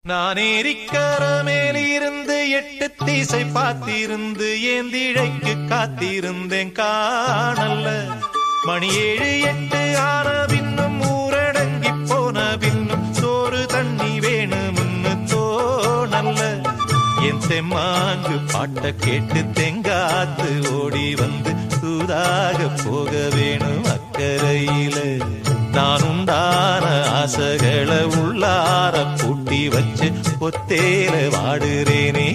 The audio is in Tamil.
நான் ஏரிக்கர மேலிருந்து 8 திசை பார்த்திருந்து ஏந்திழைக்கு காத்திருந்தேன் காணல்ல. மணி 7 8 ஆன பின்னும் ஊரடங்கி போன பின்னும் சோறு தண்ணி வேணும்னு தோணல்ல. என் தெம்மாங்கு பாட்ட கேட்டு தெங்காத்து ஓடி வந்து சூதாக போக வேணும் அக்கறையில. நான் உண்டான ஆசைகளை உள்ளார பூட்டி வச்சு ஒத்தேல வாடுறேனே.